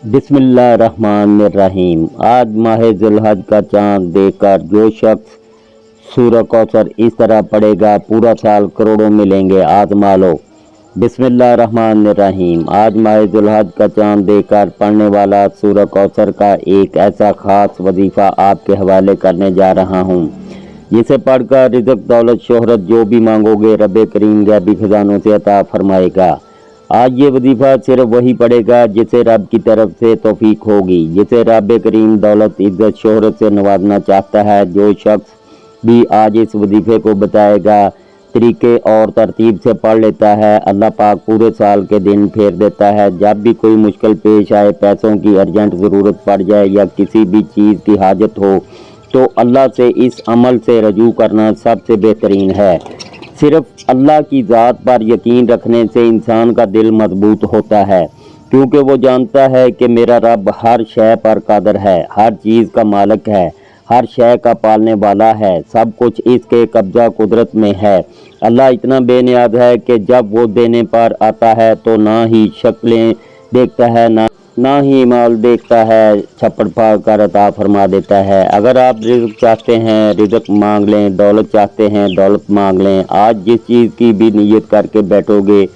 बिस्मिल्लाहिर्रहमानिर्रहीम। आज माह ज़ुल्हज का चाँद देखकर जो शख्स सूरह कौसर इस तरह पढ़ेगा पूरा साल करोड़ों मिलेंगे, आज़मा लो। बिस्मिल्लाहिर्रहमानिर्रहीम। आज माह ज़ुल्हज का चाँद देखकर पढ़ने वाला सूरह कौसर का एक ऐसा ख़ास वजीफ़ा आपके हवाले करने जा रहा हूँ, जिसे पढ़कर रिज़्क़, दौलत, शोहरत जो भी मांगोगे रब करीम गैबी खजानों से अता फरमाएगा। आज ये वजीफ़ा सिर्फ वही पढ़ेगा जिसे रब की तरफ से तौफीक होगी, जिसे रब करीम दौलत, इज़्ज़त, शोहरत से नवाजना चाहता है। जो शख्स भी आज इस वजीफ़े को बताएगा, तरीके और तरतीब से पढ़ लेता है, अल्लाह पाक पूरे साल के दिन फेर देता है। जब भी कोई मुश्किल पेश आए, पैसों की अर्जेंट ज़रूरत पड़ जाए या किसी भी चीज़ की हाजत हो, तो अल्लाह से इस अमल से रजू करना सबसे बेहतरीन है। सिर्फ अल्लाह की ज़ात पर यकीन रखने से इंसान का दिल मजबूत होता है, क्योंकि वो जानता है कि मेरा रब हर शय पर कादर है, हर चीज़ का मालिक है, हर शय का पालने वाला है, सब कुछ इसके कब्जा कुदरत में है। अल्लाह इतना बेनियाज है कि जब वो देने पर आता है तो ना ही शक्लें देखता है, ना ही माल देखता है, छप्पड़ फाड़ कर अता फरमा देता है। अगर आप रिज़्क़ चाहते हैं, रिज़्क़ मांग लें, दौलत चाहते हैं, दौलत मांग लें। आज जिस चीज़ की भी नीयत करके बैठोगे,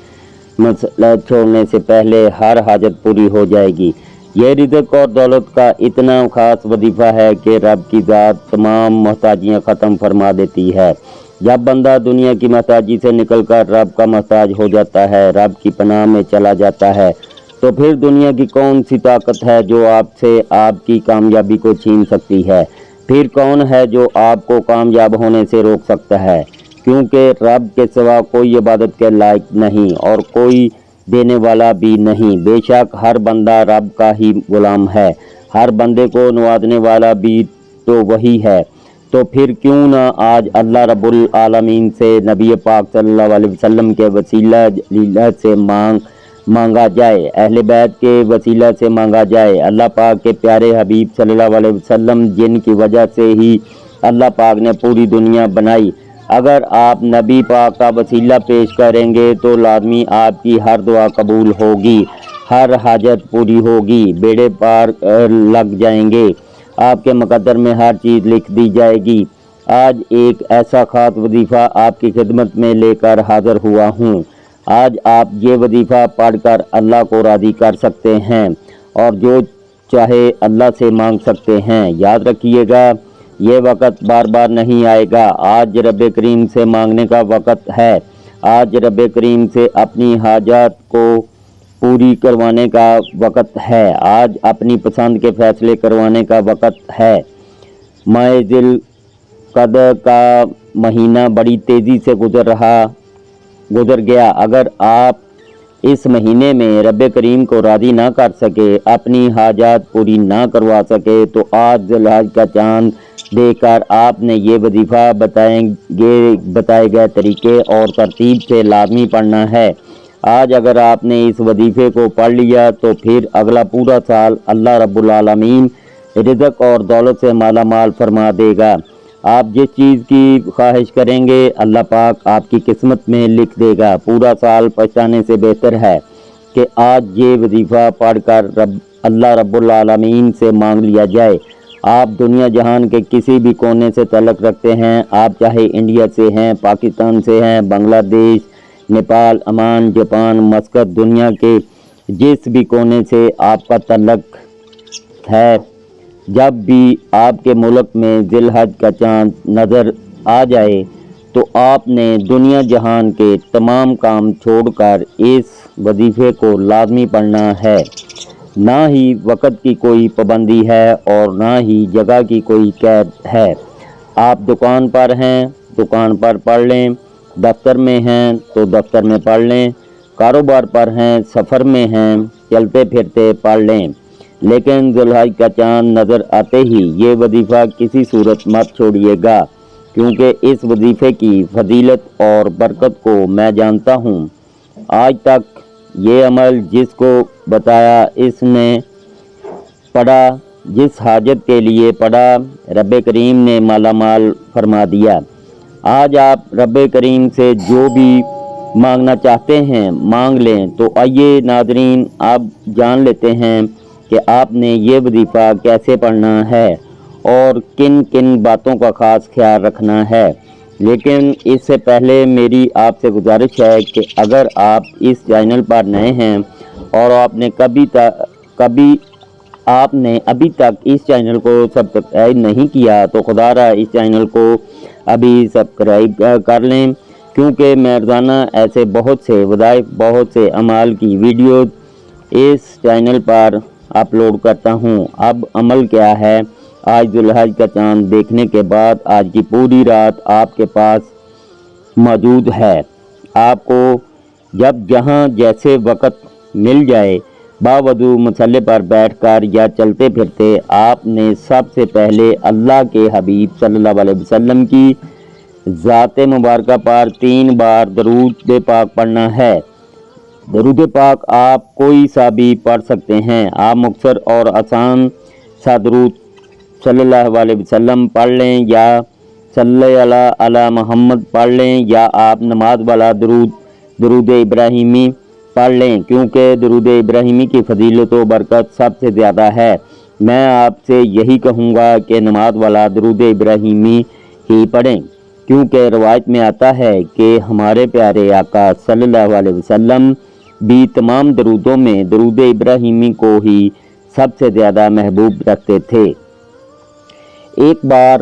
मसला छोड़ने से पहले हर हाजत पूरी हो जाएगी। यह रिज़्क़ और दौलत का इतना ख़ास वजीफ़ा है कि रब की ज़ात तमाम मोहताजियाँ ख़त्म फरमा देती है। जब बंदा दुनिया की मोहताजी से निकलकर रब का मोहताज हो जाता है, रब की पनाह में चला जाता है, तो फिर दुनिया की कौन सी ताकत है जो आपसे आपकी कामयाबी को छीन सकती है? फिर कौन है जो आपको कामयाब होने से रोक सकता है? क्योंकि रब के सिवा कोई इबादत के लायक नहीं और कोई देने वाला भी नहीं। बेशक हर बंदा रब का ही गुलाम है, हर बंदे को नवाजने वाला भी तो वही है। तो फिर क्यों ना आज अल्लाह रब्बुल आलमीन से नबी पाक सल्लल्लाहु अलैहि वसल्लम के वसीला से मांगा जाए, अहले बैत के वसीला से मांगा जाए। अल्लाह पाक के प्यारे हबीब सल्लल्लाहु अलैहि वसल्लम, जिनकी वजह से ही अल्लाह पाक ने पूरी दुनिया बनाई, अगर आप नबी पाक का वसीला पेश करेंगे तो लाजमी आपकी हर दुआ कबूल होगी, हर हाजत पूरी होगी, बेड़े पार लग जाएंगे, आपके मुकद्दर में हर चीज़ लिख दी जाएगी। आज एक ऐसा ख़ास वजीफ़ा आपकी खिदमत में लेकर हाज़िर हुआ हूँ। आज आप ये वजीफ़ा पढ़कर अल्लाह को राज़ी कर सकते हैं और जो चाहे अल्लाह से मांग सकते हैं। याद रखिएगा, ये वक़्त बार बार नहीं आएगा। आज रब करीम से मांगने का वक़्त है। आज रब करीम से अपनी हाजात को पूरी करवाने का वक़्त है। आज अपनी पसंद के फ़ैसले करवाने का वक़्त है। माह ज़िलक़अदा का महीना बड़ी तेज़ी से गुज़र गया। अगर आप इस महीने में रब करीम को राज़ी ना कर सके, अपनी हाजात पूरी ना करवा सके, तो आज ज़ुल्हज का चाँद देखकर आपने ये वजीफ़ा बताए गए तरीके और तरतीब से लाजमी पढ़ना है। आज अगर आपने इस वजीफ़े को पढ़ लिया तो फिर अगला पूरा साल अल्लाह रब्बुल आलमीन रिज़्क़ और दौलत से माला माल फरमा देगा। आप जिस चीज़ की ख्वाहिश करेंगे अल्लाह पाक आपकी किस्मत में लिख देगा। पूरा साल पछताने से बेहतर है कि आज ये वजीफ़ा पढ़कर अल्लाह रब्बुल आलमीन से मांग लिया जाए। आप दुनिया जहान के किसी भी कोने से तल्लुक़ रखते हैं, आप चाहे इंडिया से हैं, पाकिस्तान से हैं, बांग्लादेश, नेपाल, ओमान, जापान, मस्कत, दुनिया के जिस भी कोने से आपका तल्लुक़ है, जब भी आपके मुल्क में ज़िलहज का चाँद नज़र आ जाए तो आपने दुनिया जहान के तमाम काम छोड़कर इस वजीफ़े को लाजमी पढ़ना है। ना ही वक़्त की कोई पाबंदी है और ना ही जगह की कोई कैद है। आप दुकान पर हैं, दुकान पर पढ़ लें, दफ्तर में हैं तो दफ्तर में पढ़ लें, कारोबार पर हैं, सफ़र में हैं, चलते फिरते पढ़ लें। लेकिन ज़ुल्हज का चाँद नज़र आते ही ये वजीफ़ा किसी सूरत मत छोड़िएगा, क्योंकि इस वजीफ़े की फजीलत और बरकत को मैं जानता हूँ। आज तक ये अमल जिसको बताया, इसने पढ़ा, जिस हाजत के लिए पढ़ा, रब करीम ने माला माल फरमा दिया। आज आप रब करीम से जो भी मांगना चाहते हैं मांग लें। तो आइए नाज़रीन, आप जान लेते हैं کہ آپ نے یہ وظیفہ کیسے پڑھنا ہے اور کن کن باتوں کا خاص خیال رکھنا ہے۔ لیکن اس سے پہلے میری آپ سے گزارش ہے کہ اگر آپ اس چینل پر نئے ہیں اور آپ نے ابھی تک اس چینل کو سبسکرائب نہیں کیا تو خدا را اس چینل کو ابھی سبسکرائب کر لیں، کیونکہ میں روزانہ ایسے بہت سے وظائف، بہت سے اعمال کی ویڈیوز اس چینل پر اپلوڈ کرتا ہوں۔ اب عمل کیا ہے؟ آج ذو الحج کا چاند دیکھنے کے بعد آج کی پوری رات آپ کے پاس موجود ہے۔ آپ کو جب جہاں جیسے وقت مل جائے، باوضو مصلی پر بیٹھ کر یا چلتے پھرتے آپ نے سب سے پہلے اللہ کے حبیب صلی اللہ علیہ وسلم کی ذات مبارکہ پر 3 بار درود پاک پڑھنا ہے۔ درود پاک آپ کوئی سا بھی پڑھ سکتے ہیں۔ آپ مختصر اور آسان سا درود صلی اللہ علیہ وسلم پڑھ لیں یا صلی علی محمد پڑھ لیں، یا آپ نماز والا درود ابراہیمی پڑھ لیں، کیونکہ درود ابراہیمی کی فضیلت و برکت سب سے زیادہ ہے۔ میں آپ سے یہی کہوں گا کہ نماز والا درود ابراہیمی ہی پڑھیں، کیونکہ روایت میں آتا ہے کہ ہمارے پیارے آقا صلی اللہ علیہ وسلم بھی تمام درودوں میں درود ابراہیمی کو ہی سب سے زیادہ محبوب رکھتے تھے۔ ایک بار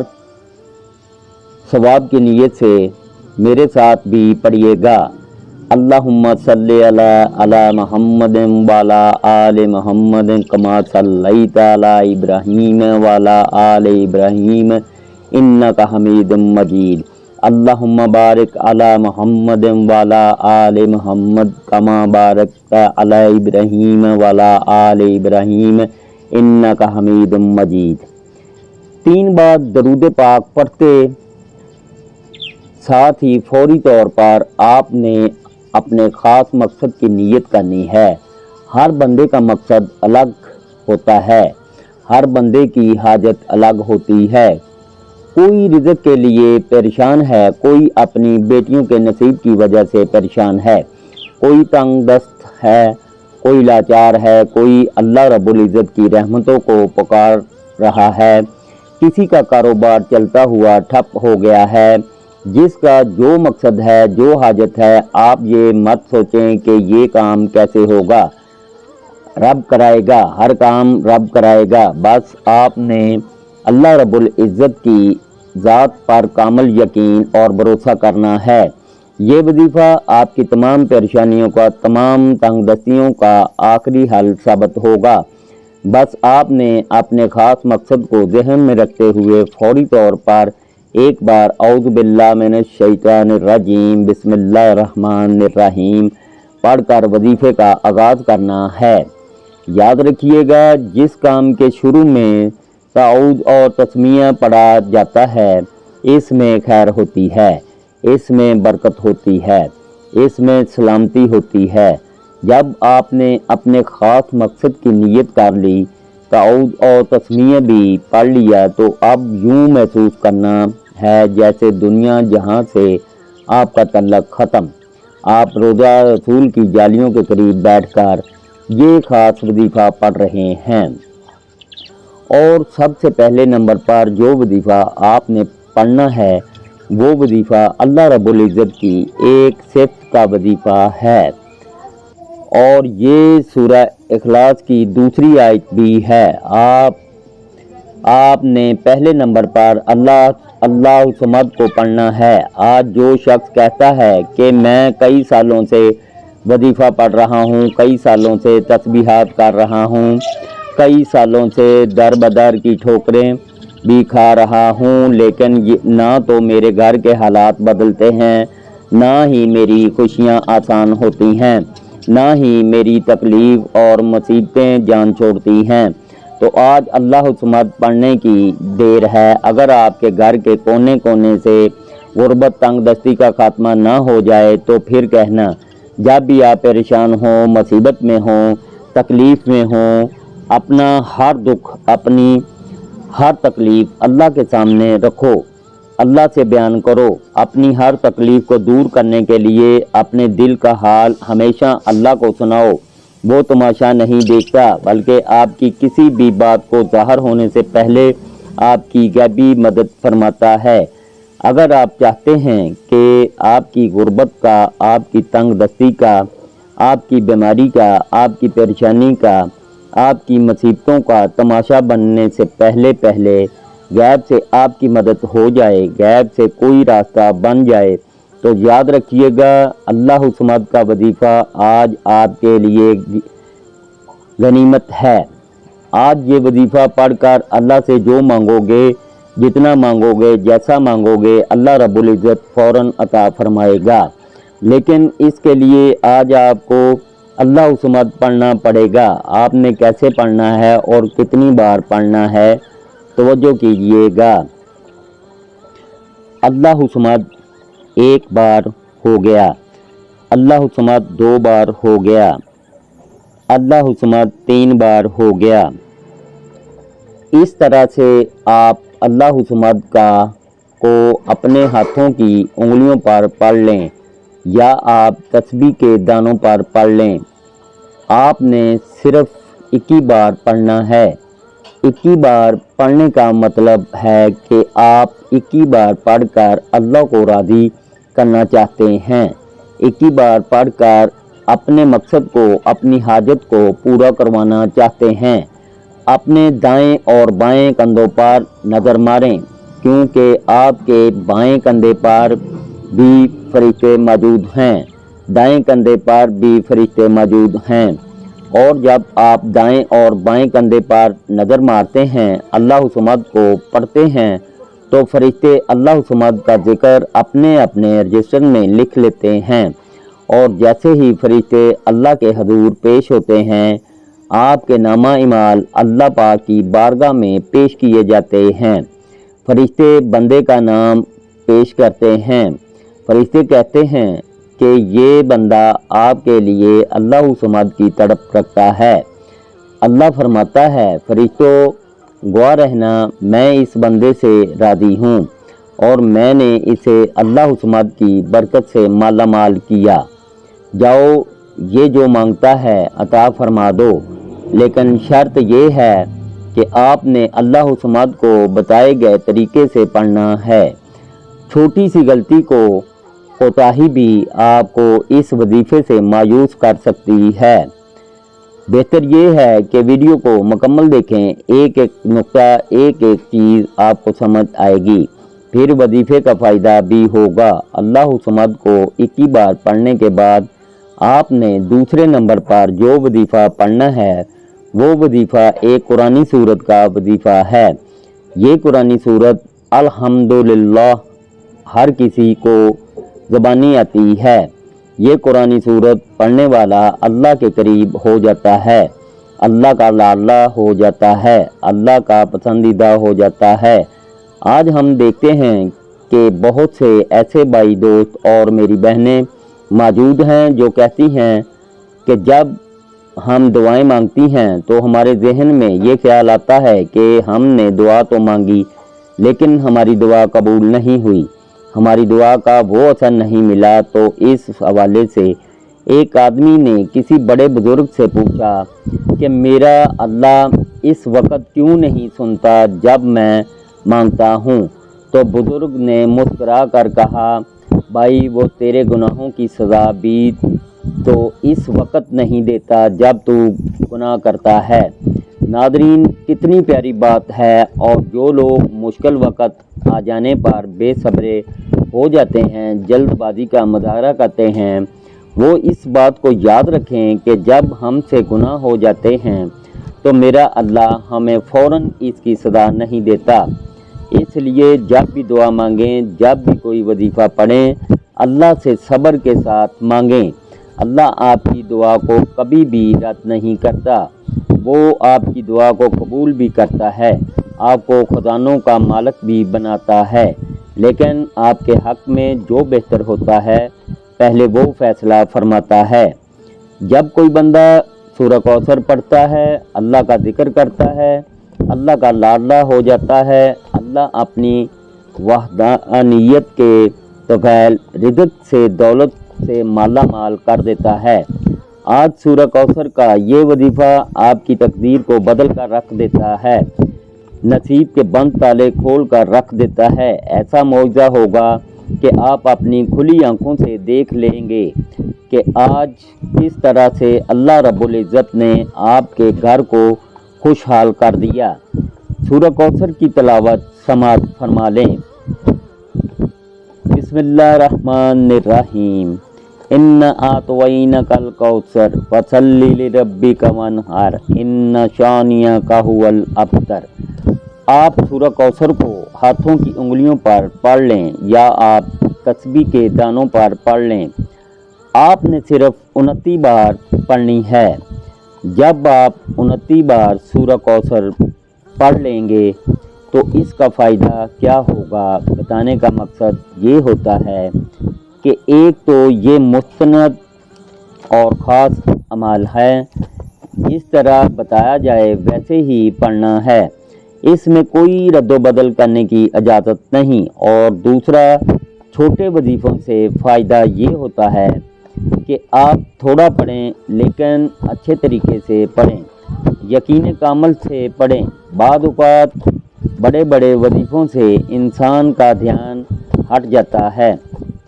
ثواب کی نیت سے میرے ساتھ بھی پڑھیے گا۔ اللہم صلی علی محمد وعلی آل محمد کما صلیت علی ابراہیم وعلی آل ابراہیم انک حمید مجید۔ اللہم بارک علی محمد وعلی آل محمد کما بارکت علی ابراہیم وعلی آل ابراہیم انک حمید مجید۔ 3 بار درود پاک پڑھتے ساتھ ہی فوری طور پر آپ نے اپنے خاص مقصد کی نیت کرنی ہے۔ ہر بندے کا مقصد الگ ہوتا ہے، ہر بندے کی حاجت الگ ہوتی ہے۔ کوئی رزق کے لیے پریشان ہے، کوئی اپنی بیٹیوں کے نصیب کی وجہ سے پریشان ہے، کوئی تنگ دست ہے، کوئی لاچار ہے، کوئی اللہ رب العزت کی رحمتوں کو پکار رہا ہے، کسی کا کاروبار چلتا ہوا ٹھپ ہو گیا ہے۔ جس کا جو مقصد ہے، جو حاجت ہے، آپ یہ مت سوچیں کہ یہ کام کیسے ہوگا، رب کرائے گا، ہر کام رب کرائے گا۔ بس آپ نے اللہ رب العزت کی ذات پر کامل یقین اور بھروسہ کرنا ہے۔ یہ وظیفہ آپ کی تمام پریشانیوں کا، تمام تنگ دستیوں کا آخری حل ثابت ہوگا۔ بس آپ نے اپنے خاص مقصد کو ذہن میں رکھتے ہوئے فوری طور پر ایک بار اعوذ باللہ من الشیطان الرجیم بسم اللہ الرحمن الرحیم پڑھ کر وظیفے کا آغاز کرنا ہے۔ یاد رکھیے گا، جس کام کے شروع میں تعوذ اور تسمیہ پڑھا جاتا ہے، اس میں خیر ہوتی ہے، اس میں برکت ہوتی ہے، اس میں سلامتی ہوتی ہے۔ جب آپ نے اپنے خاص مقصد کی نیت کر لی، تعوذ اور تسمیہ بھی پڑھ لیا، تو اب یوں محسوس کرنا ہے جیسے دنیا جہاں سے آپ کا تعلق ختم۔ آپ روضہ رسول کی جالیوں کے قریب بیٹھ کر یہ خاص وظیفہ پڑھ رہے ہیں۔ اور سب سے پہلے نمبر پر جو وظیفہ آپ نے پڑھنا ہے، وہ وظیفہ اللہ رب العزت کی ایک صفت کا وظیفہ ہے، اور یہ سورہ اخلاص کی دوسری آیت بھی ہے۔ آپ نے پہلے نمبر پر اللہ صمد کو پڑھنا ہے۔ آج جو شخص کہتا ہے کہ میں کئی سالوں سے وظیفہ پڑھ رہا ہوں، کئی سالوں سے تسبیحات کر رہا ہوں، کئی سالوں سے در بدر کی ٹھوکریں بھی کھا رہا ہوں، لیکن نہ تو میرے گھر کے حالات بدلتے ہیں، نہ ہی میری خوشیاں آسان ہوتی ہیں، نہ ہی میری تکلیف اور مصیبتیں جان چھوڑتی ہیں، تو آج اللہ صمد پڑھنے کی دیر ہے۔ اگر آپ کے گھر کے کونے کونے سے غربت، تنگ دستی کا خاتمہ نہ ہو جائے تو پھر کہنا، جب بھی آپ پریشان ہوں، مصیبت میں ہوں، تکلیف میں ہوں، اپنا ہر دکھ، اپنی ہر تکلیف اللہ کے سامنے رکھو، اللہ سے بیان کرو، اپنی ہر تکلیف کو دور کرنے کے لیے اپنے دل کا حال ہمیشہ اللہ کو سناؤ، वो तमाशा नहीं देखता, बल्कि आपकी किसी भी बात को ज़ाहिर होने से पहले आपकी गैबी मदद फरमाता है। अगर आप चाहते हैं कि आपकी गुर्बत का, आपकी तंग दस्ती का, आपकी बीमारी का, आपकी परेशानी का, आपकी मुसीबतों का तमाशा बनने से पहले पहले गैब से आपकी मदद हो जाए, गैब से कोई रास्ता बन जाए, तो याद रखिएगा अल्लाह समद का वजीफ़ा आज आपके लिए गनीमत है। आज ये वजीफ़ा पढ़कर अल्लाह से जो मांगोगे, जितना मांगोगे, जैसा मांगोगे, अल्लाह रब्बुल इज़्ज़त फ़ौरन अता फरमाएगा। लेकिन इसके लिए आज आपको अल्लाह समद पढ़ना पड़ेगा। आपने कैसे पढ़ना है और कितनी बार पढ़ना है, तवज्जो कीजिएगा। अल्लाह समद एक बार हो गया, अल्लाह समद दो बार हो गया, अल्लाह समद तीन बार हो गया। इस तरह से आप अल्लाह समद को अपने हाथों की उंगलियों पर पढ़ लें या आप तस्बीह के दानों पर पढ़ लें। आपने सिर्फ 21 बार पढ़ना है। 21 बार पढ़ने का मतलब है कि आप 21 बार पढ़कर अल्लाह को राज़ी करना चाहते हैं। 21 बार पढ़कर अपने मकसद को, अपनी हाजत को पूरा करवाना चाहते हैं। अपने दाएं और बाएं कंधों पर नज़र मारें, क्योंकि आपके बाएं कंधे पर भी फरिश्ते मौजूद हैं, दाएं कंधे पर भी फरिश्ते मौजूद हैं। और जब आप दाएं और बाएं कंधे पर नज़र मारते हैं, अल्लाह समद को पढ़ते हैं, तो फरिश्ते अल्लाह समद का जिक्र अपने अपने रजिस्टर में लिख लेते हैं। और जैसे ही फरिश्ते अल्लाह के हजूर पेश होते हैं, आपके नामा इमाल अल्लाह पाक की बारगाह में पेश किए जाते हैं। फरिश्ते बंदे का नाम पेश करते हैं। फरिश्ते कहते हैं कि ये बंदा आपके लिए अल्लाह समद की तड़प रखता है। अल्लाह फरमाता है, फरिश्तों गवाह रहना, मैं इस बंदे से राज़ी हूँ और मैंने इसे अल्लाह समद की बरकत से माला माल किया। जाओ, ये जो मांगता है अता फरमा दो, लेकिन शर्त ये है कि आपने अल्लाह समद को बताए गए तरीके से पढ़ना है। छोटी सी गलती को, कोताही भी आपको इस वजीफ़े से मायूस कर सकती है। बेहतर ये है कि वीडियो को मुकम्मल देखें, एक एक नुक्ता, एक एक चीज़ आपको समझ आएगी, फिर वजीफ़े का फ़ायदा भी होगा। अल्लाह समद को 21 बार पढ़ने के बाद आपने दूसरे नंबर पर जो वजीफ़ा पढ़ना है, वो वजीफ़ा एक कुरानी सूरत का वजीफ़ा है। ये कुरानी सूरत अल्हम्दुलिल्लाह हर किसी को ज़बानी आती है। ये कुरानी सूरत पढ़ने वाला अल्लाह के करीब हो जाता है, अल्लाह का लाडला हो जाता है, अल्लाह का पसंदीदा हो जाता है। आज हम देखते हैं कि बहुत से ऐसे भाई दोस्त और मेरी बहनें मौजूद हैं जो कहती हैं कि जब हम दुआएं मांगती हैं तो हमारे जहन में ये ख्याल आता है कि हमने दुआ तो मांगी, लेकिन हमारी दुआ कबूल नहीं हुई, हमारी दुआ का वो असर नहीं मिला। तो इस हवाले से एक आदमी ने किसी बड़े बुज़ुर्ग से पूछा कि मेरा अल्लाह इस वक्त क्यों नहीं सुनता जब मैं मांगता हूँ। तो बुज़ुर्ग ने मुस्कुरा कर कहा, भाई वो तेरे गुनाहों की सज़ा भी तो इस वक्त नहीं देता जब तू गुनाह करता है। नादरीन, कितनी प्यारी बात है। और जो लोग मुश्किल वक्त आ जाने पर बेसब्रे हो जाते हैं, जल्दबाजी का मुजाहरा करते हैं, वो इस बात को याद रखें कि जब हमसे गुनाह हो जाते हैं तो मेरा अल्लाह हमें फ़ौरन इसकी सज़ा नहीं देता। इसलिए जब भी दुआ मांगें, जब भी कोई वजीफ़ा पढ़ें, अल्लाह से सब्र के साथ मांगें। अल्लाह आपकी दुआ को कभी भी रद्द नहीं करता, वो आपकी दुआ को कबूल भी करता है, आपको खजानों का मालिक भी बनाता है। लेकिन आपके हक़ में जो बेहतर होता है पहले वो फ़ैसला फरमाता है। जब कोई बंदा सूरह कौसर पढ़ता है, अल्लाह का जिक्र करता है, अल्लाह का लाडला हो जाता है, अल्लाह अपनी वहदानियत के तफैल रिज़्क़ से, दौलत से माला माल कर देता है। آج سورہ کوثر کا یہ وظیفہ آپ کی تقدیر کو بدل کر رکھ دیتا ہے، نصیب کے بند تالے کھول کر رکھ دیتا ہے۔ ایسا معجزہ ہوگا کہ آپ اپنی کھلی آنکھوں سے دیکھ لیں گے کہ آج کس طرح سے اللہ رب العزت نے آپ کے گھر کو خوشحال کر دیا۔ سورہ کوثر کی تلاوت سماعت فرما لیں۔ بسم اللہ الرحمن الرحیم۔ اِنَّا أَعْطَيْنَاكَ الْكَوْثَرَ فَصَلِّ لِرَبِّكَ وَانْحَرْ إِنَّ شَانِئَكَ هُوَ الْأَبْتَرُ۔ آپ سورہ کوثر کو ہاتھوں کی انگلیوں پر پڑھ لیں یا آپ تسبیح کے دانوں پر پڑھ لیں۔ آپ نے صرف 29 بار پڑھنی ہے۔ جب آپ 29 بار سورہ کوثر پڑھ لیں گے تو اس کا فائدہ کیا ہوگا، بتانے کا مقصد یہ ہوتا ہے کہ ایک تو یہ مستند اور خاص عمل ہے، جس طرح بتایا جائے ویسے ہی پڑھنا ہے، اس میں کوئی رد و بدل کرنے کی اجازت نہیں۔ اور دوسرا، چھوٹے وظیفوں سے فائدہ یہ ہوتا ہے کہ آپ تھوڑا پڑھیں لیکن اچھے طریقے سے پڑھیں، یقین کامل سے پڑھیں۔ بعض اوقات بڑے بڑے وظیفوں سے انسان کا دھیان ہٹ جاتا ہے،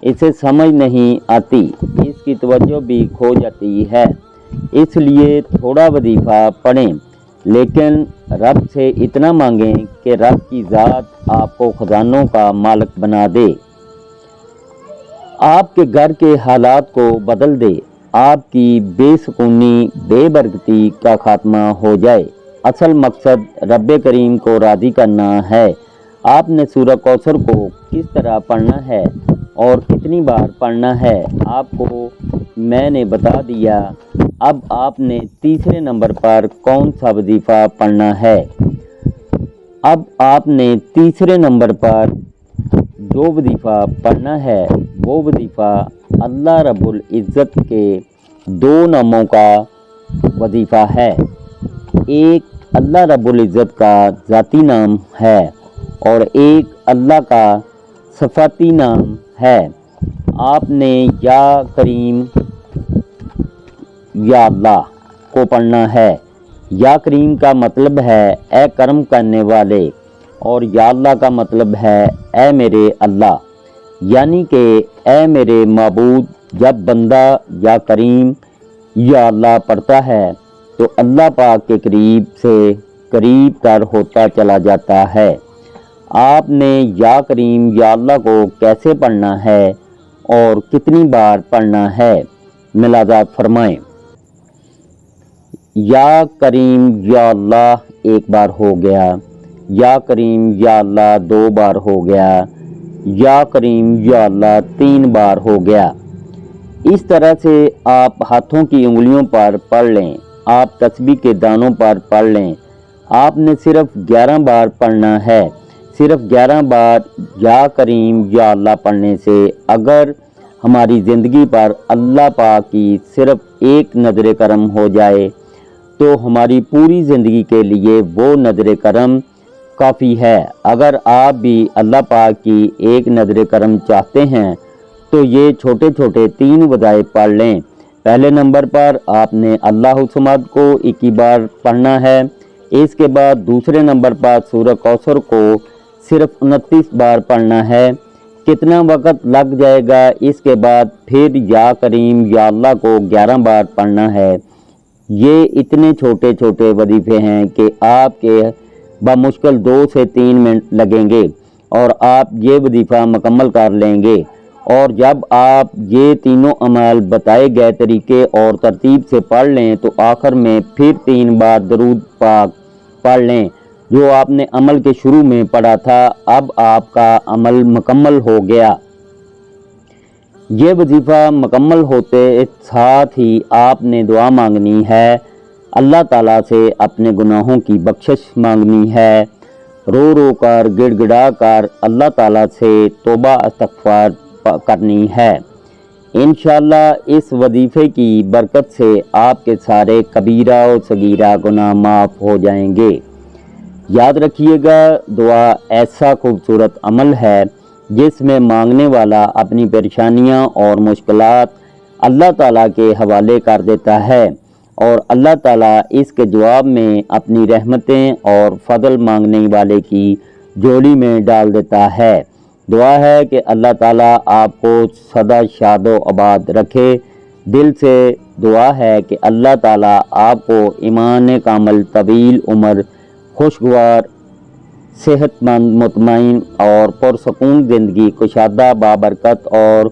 اسے سمجھ نہیں آتی، اس کی توجہ بھی کھو جاتی ہے، اس لیے تھوڑا وظیفہ پڑھیں لیکن رب سے اتنا مانگیں کہ رب کی ذات آپ کو خزانوں کا مالک بنا دے، آپ کے گھر کے حالات کو بدل دے، آپ کی بے سکونی بے برکتی کا خاتمہ ہو جائے۔ اصل مقصد رب کریم کو راضی کرنا ہے۔ آپ نے سورہ کوثر کو کس طرح پڑھنا ہے اور کتنی بار پڑھنا ہے آپ کو میں نے بتا دیا۔ اب آپ نے تیسرے نمبر پر کون سا وظیفہ پڑھنا ہے؟ اب آپ نے تیسرے نمبر پر جو وظیفہ پڑھنا ہے وہ وظیفہ اللہ رب العزت کے 2 ناموں کا وظیفہ ہے۔ ایک اللہ رب العزت کا ذاتی نام ہے اور ایک اللہ کا صفاتی نام ہے۔ آپ نے یا کریم یا اللہ کو پڑھنا ہے۔ یا کریم کا مطلب ہے اے کرم کرنے والے، اور یا اللہ کا مطلب ہے اے میرے اللہ، یعنی کہ اے میرے معبود۔ جب بندہ یا کریم یا اللہ پڑھتا ہے تو اللہ پاک کے قریب سے قریب تر ہوتا چلا جاتا ہے۔ آپ نے یا کریم یا اللہ کو کیسے پڑھنا ہے اور کتنی بار پڑھنا ہے، ملاحظات فرمائیں۔ یا کریم یا اللہ 1 بار ہو گیا، یا کریم یا اللہ 2 بار ہو گیا، یا کریم یا اللہ 3 بار ہو گیا۔ اس طرح سے آپ ہاتھوں کی انگلیوں پر پڑھ لیں، آپ تسبیح کے دانوں پر پڑھ لیں۔ آپ نے صرف 11 بار پڑھنا ہے۔ صرف 11 بار یا کریم یا اللہ پڑھنے سے اگر ہماری زندگی پر اللہ پاک کی صرف ایک نظر کرم ہو جائے تو ہماری پوری زندگی کے لیے وہ نظر کرم کافی ہے۔ اگر آپ بھی اللہ پاک کی ایک نظر کرم چاہتے ہیں تو یہ چھوٹے چھوٹے 3 وظائف پڑھ لیں۔ پہلے نمبر پر آپ نے اللہ الصمد کو 21 بار پڑھنا ہے۔ اس کے بعد دوسرے نمبر پر سورہ کوثر کو صرف 29 بار پڑھنا ہے۔ کتنا وقت لگ جائے گا اس کے بعد پھر یا کریم یا اللہ کو 11 بار پڑھنا ہے۔ یہ اتنے چھوٹے چھوٹے وظیفے ہیں کہ آپ کے بمشکل 2 سے 3 منٹ لگیں گے اور آپ یہ وظیفہ مکمل کر لیں گے۔ اور جب آپ یہ تینوں اعمال بتائے گئے طریقے اور ترتیب سے پڑھ لیں تو آخر میں پھر 3 بار درود پاک پڑھ لیں جو آپ نے عمل کے شروع میں پڑھا تھا۔ اب آپ کا عمل مکمل ہو گیا۔ یہ وظیفہ مکمل ہوتے ساتھ ہی آپ نے دعا مانگنی ہے، اللہ تعالیٰ سے اپنے گناہوں کی بخشش مانگنی ہے، رو رو کر گڑ گڑا کر اللہ تعالیٰ سے توبہ استغفار کرنی ہے۔ انشاءاللہ اس وظیفے کی برکت سے آپ کے سارے کبیرہ و صغیرہ گناہ معاف ہو جائیں گے۔ یاد رکھیے گا، دعا ایسا خوبصورت عمل ہے جس میں مانگنے والا اپنی پریشانیاں اور مشکلات اللہ تعالیٰ کے حوالے کر دیتا ہے اور اللہ تعالیٰ اس کے جواب میں اپنی رحمتیں اور فضل مانگنے والے کی جوڑی میں ڈال دیتا ہے۔ دعا ہے کہ اللہ تعالیٰ آپ کو سدا شاد و آباد رکھے۔ دل سے دعا ہے کہ اللہ تعالیٰ آپ کو ایمان کامل، طویل عمر، خوشگوار، صحت مند، مطمئن اور پرسکون زندگی، کشادہ، بابرکت اور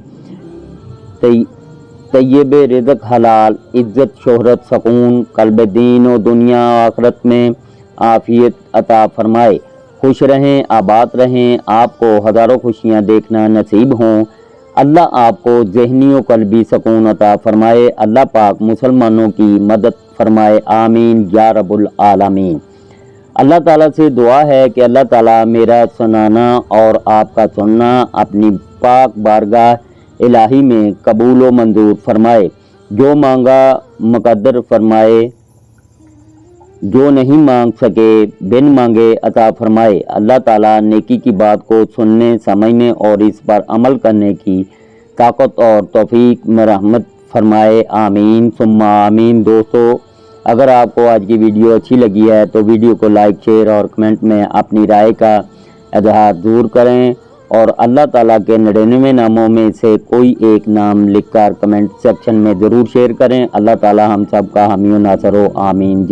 طیب رزق، حلال، عزت، شہرت، سکون، قلب، دین و دنیا و آخرت میں عافیت عطا فرمائے۔ خوش رہیں، آباد رہیں، آپ کو ہزاروں خوشیاں دیکھنا نصیب ہوں۔ اللہ آپ کو ذہنی و قلبی سکون عطا فرمائے۔ اللہ پاک مسلمانوں کی مدد فرمائے، آمین یا رب العالمین۔ اللہ تعالیٰ سے دعا ہے کہ اللہ تعالیٰ میرا سنانا اور آپ کا سننا اپنی پاک بارگاہ الہی میں قبول و منظور فرمائے۔ جو مانگا مقدر فرمائے، جو نہیں مانگ سکے بن مانگے عطا فرمائے۔ اللہ تعالیٰ نیکی کی بات کو سننے، سمجھنے اور اس پر عمل کرنے کی طاقت اور توفیق مرحمت فرمائے، آمین ثم آمین۔ دوستو، اگر آپ کو آج کی ویڈیو اچھی لگی ہے تو ویڈیو کو لائک، شیئر اور کمنٹ میں اپنی رائے کا اظہار ضرور کریں اور اللہ تعالیٰ کے 99 ناموں میں سے کوئی ایک نام لکھ کر کمنٹ سیکشن میں ضرور شیئر کریں۔ اللہ تعالیٰ ہم سب کا حامی و ناصر ہو، آمین۔